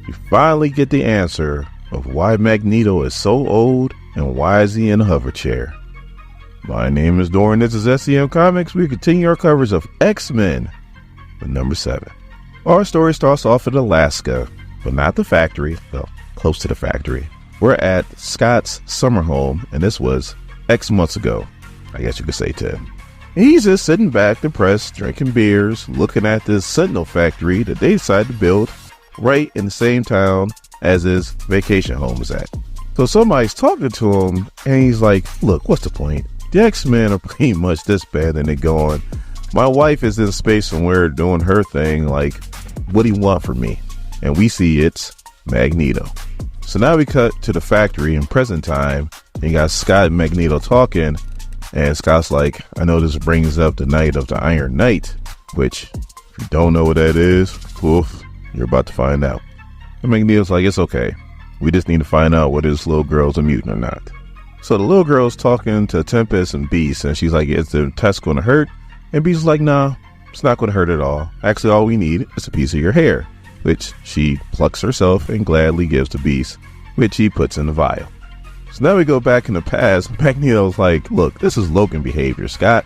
you finally get the answer of why Magneto is so old and why is he in a hover chair. My name is Doran, this is SCM Comics. We continue our coverage of X-Men with number 7. Our story starts off in Alaska, but not the factory, well, close to the factory. We're at Scott's summer home, and this was X months ago. I guess you could say 10. He's just sitting back, depressed, drinking beers, looking at this Sentinel factory that they decided to build right in the same town as his vacation home is at. So somebody's talking to him, and he's like, look, what's the point? The X-Men are pretty much this bad, and they're going, my wife is in space somewhere doing her thing, like, what do you want from me? And we see it's Magneto. So now we cut to the factory in present time, and you got Scott and Magneto talking, and Scott's like, I know this brings up the night of the Iron Knight, which, if you don't know what that is, oof, you're about to find out. And Magneto's like, it's okay. We just need to find out whether this little girl's a mutant or not. So the little girl's talking to Tempest and Beast, and she's like, is the test going to hurt? And Beast's like, nah, it's not going to hurt at all. Actually, all we need is a piece of your hair, which she plucks herself and gladly gives to Beast, which he puts in the vial. So now we go back in the past. Magneto's like, look, this is Logan behavior, Scott.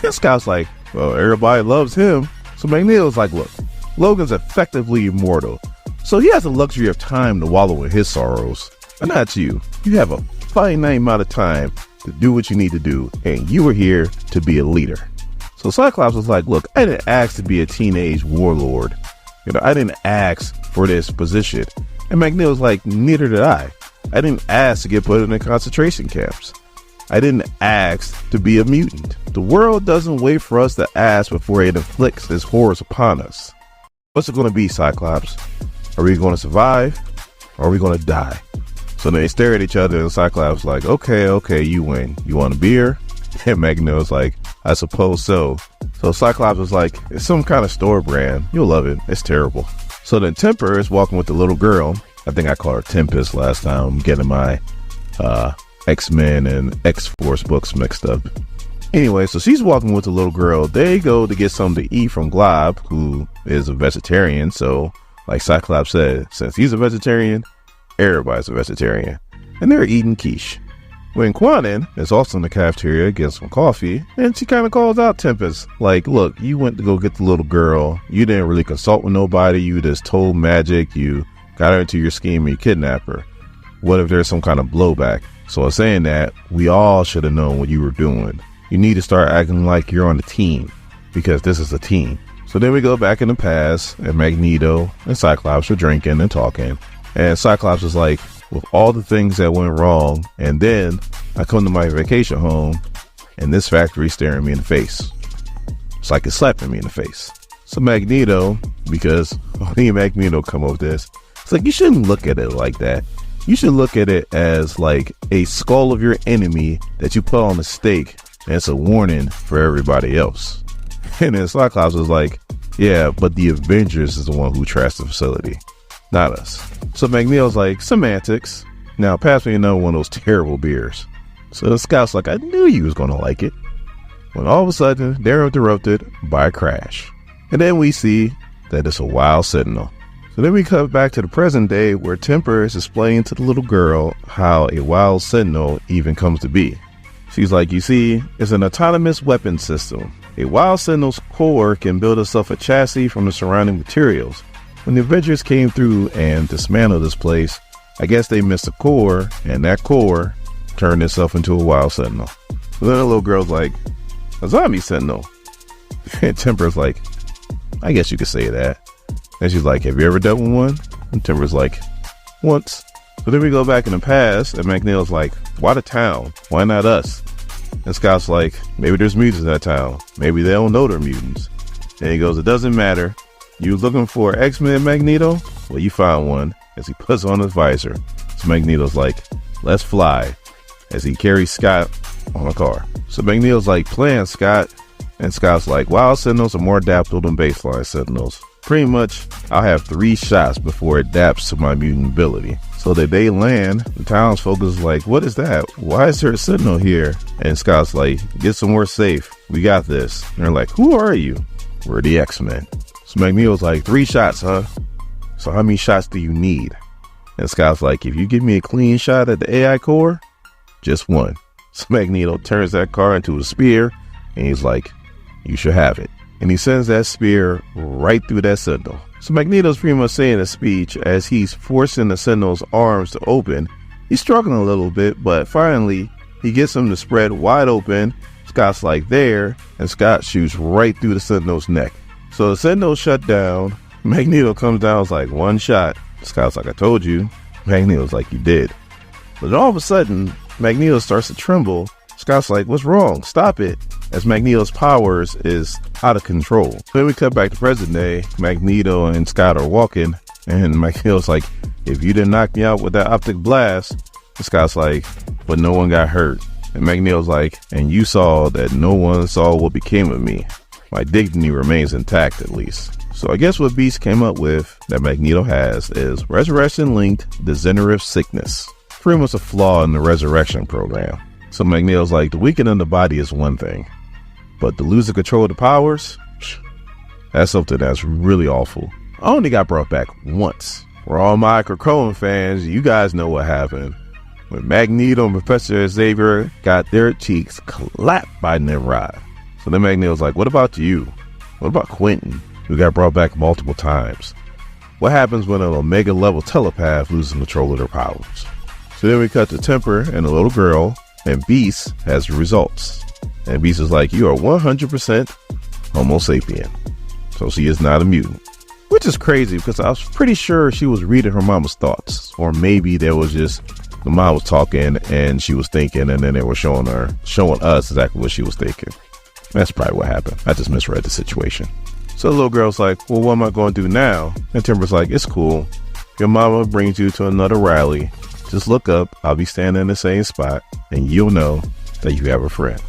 And Scott's like, well, everybody loves him. So Magneto's like, look, Logan's effectively immortal, so he has the luxury of time to wallow in his sorrows. And not you. You have a finite amount of time to do what you need to do, and you were here to be a leader. So Cyclops was like, look, I didn't ask to be a teenage warlord. I didn't ask for this position. And Magneto's like, neither did I. I didn't ask to get put in the concentration camps. I didn't ask to be a mutant. The world doesn't wait for us to ask before it inflicts its horrors upon us. What's it going to be, Cyclops? Are we going to survive, or are we going to die? So they stare at each other, and Cyclops like, okay, you win. You want a beer? And Magneto's like, I suppose so. So Cyclops is like, it's some kind of store brand. You'll love it. It's terrible. So then Temper is walking with the little girl. I think I called her Tempest last time. I'm getting my X-Men and X-Force books mixed up. Anyway, so she's walking with the little girl. They go to get something to eat from Glob, who is a vegetarian. So, like Cyclops said, since he's a vegetarian, everybody's a vegetarian. And they're eating quiche. When Quanin is also in the cafeteria getting some coffee, and she kind of calls out Tempest, like, look, you went to go get the little girl. You didn't really consult with nobody. You just told Magic. You got her into your scheme and you kidnapped her. What if there's some kind of blowback? So in saying that, we all should have known what you were doing. You need to start acting like you're on the team, because this is a team. So then we go back in the past, and Magneto and Cyclops are drinking and talking. And Cyclops is like, with all the things that went wrong, and then I come to my vacation home, and this factory staring me in the face. It's like it's slapping me in the face. So Magneto, because only Magneto come up with this, it's like, you shouldn't look at it like that. You should look at it as like a skull of your enemy that you put on a stake, and it's a warning for everybody else. And then Cyclops was like, yeah, but the Avengers is the one who trashed the facility, not us. So Magneto's like, semantics. Now pass me another one of those terrible beers. So the Scout's like, I knew you was going to like it. When all of a sudden, they're interrupted by a crash. And then we see that it's a wild Sentinel. So then we cut back to the present day, where Temper is explaining to the little girl how a wild Sentinel even comes to be. She's like, you see, it's an autonomous weapon system. A wild Sentinel's core can build itself a chassis from the surrounding materials. When the Avengers came through and dismantled this place, I guess they missed a core, and that core turned itself into a wild Sentinel. So then the little girl's like, a zombie Sentinel. And Temper's like, I guess you could say that. And she's like, have you ever done one? And Timber's like, once. So then we go back in the past, and Magneto's like, why the town? Why not us? And Scott's like, maybe there's mutants in that town. Maybe they don't know they're mutants. And he goes, it doesn't matter. You looking for X-Men Magneto? Well, you found one, as he puts on his visor. So Magneto's like, let's fly, as he carries Scott on a car. So Magneto's like, plan, Scott. And Scott's like, wild Sentinels are more adaptable than baseline Sentinels. Pretty much, I'll have 3 shots before it adapts to my mutant ability. So that they land, the townsfolk is like, what is that? Why is there a Sentinel here? And Scott's like, get somewhere safe. We got this. And they're like, who are you? We're the X-Men. So Magneto's like, 3 shots, huh? So how many shots do you need? And Scott's like, if you give me a clean shot at the AI core, just one. So Magneto turns that car into a spear, and he's like, you should have it. And he sends that spear right through that Sentinel. So Magneto's pretty much saying a speech as he's forcing the Sentinel's arms to open. He's struggling a little bit, but finally he gets him to spread wide open. Scott's like there, and Scott shoots right through the Sentinel's neck. So the Sentinel shut down. Magneto comes down, it's like one shot. Scott's like, I told you. Magneto's like, you did. But all of a sudden, Magneto starts to tremble. Scott's like, what's wrong? Stop it. As Magneto's powers is out of control. Then we cut back to present day. Magneto and Scott are walking, and Magneto's like, if you didn't knock me out with that optic blast. And Scott's like, but no one got hurt. And Magneto's like, and you saw that no one saw what became of me. My dignity remains intact at least. So I guess what Beast came up with that Magneto has is resurrection-linked degenerative sickness. Pretty much a flaw in the resurrection program. So Magneto's like, the weakening of the body is one thing, but the losing control of the powers, that's something that's really awful. I only got brought back once. For all my Krakoan fans, you guys know what happened. When Magneto and Professor Xavier got their cheeks clapped by Nimrod. So then Magneto's like, what about you? What about Quentin, who got brought back multiple times? What happens when an Omega level telepath loses control of their powers? So then we cut to Temper and a little girl, and Beast has the results. And Beast is like, you are 100% Homo sapien. So she is not a mutant. Which is crazy because I was pretty sure she was reading her mama's thoughts. Or maybe there was just, the mom was talking and she was thinking, and then they were showing us exactly what she was thinking. That's probably what happened. I just misread the situation. So the little girl's like, well, what am I going to do now? And Timber's like, it's cool. Your mama brings you to another rally. Just look up. I'll be standing in the same spot, and you'll know that you have a friend.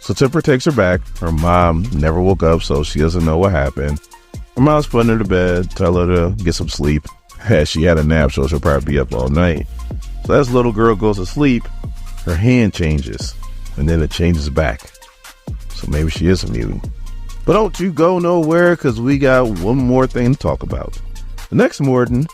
So Timber takes her back. Her mom never woke up, so she doesn't know what happened. Her mom's putting her to bed, tell her to get some sleep. As she had a nap, so she'll probably be up all night. So as the little girl goes to sleep, her hand changes, and then it changes back. So maybe she is a mutant. But don't you go nowhere, because we got one more thing to talk about. The next morning,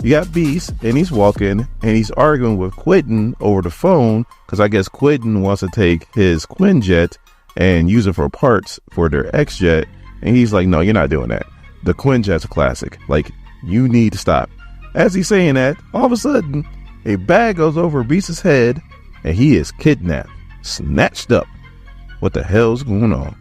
you got Beast, and he's walking, and he's arguing with Quentin over the phone, because I guess Quentin wants to take his Quinjet and use it for parts for their X-Jet, and he's like, no, you're not doing that. The Quinjet's a classic. Like, you need to stop. As he's saying that, all of a sudden, a bag goes over Beast's head, and he is kidnapped, snatched up. What the hell's going on?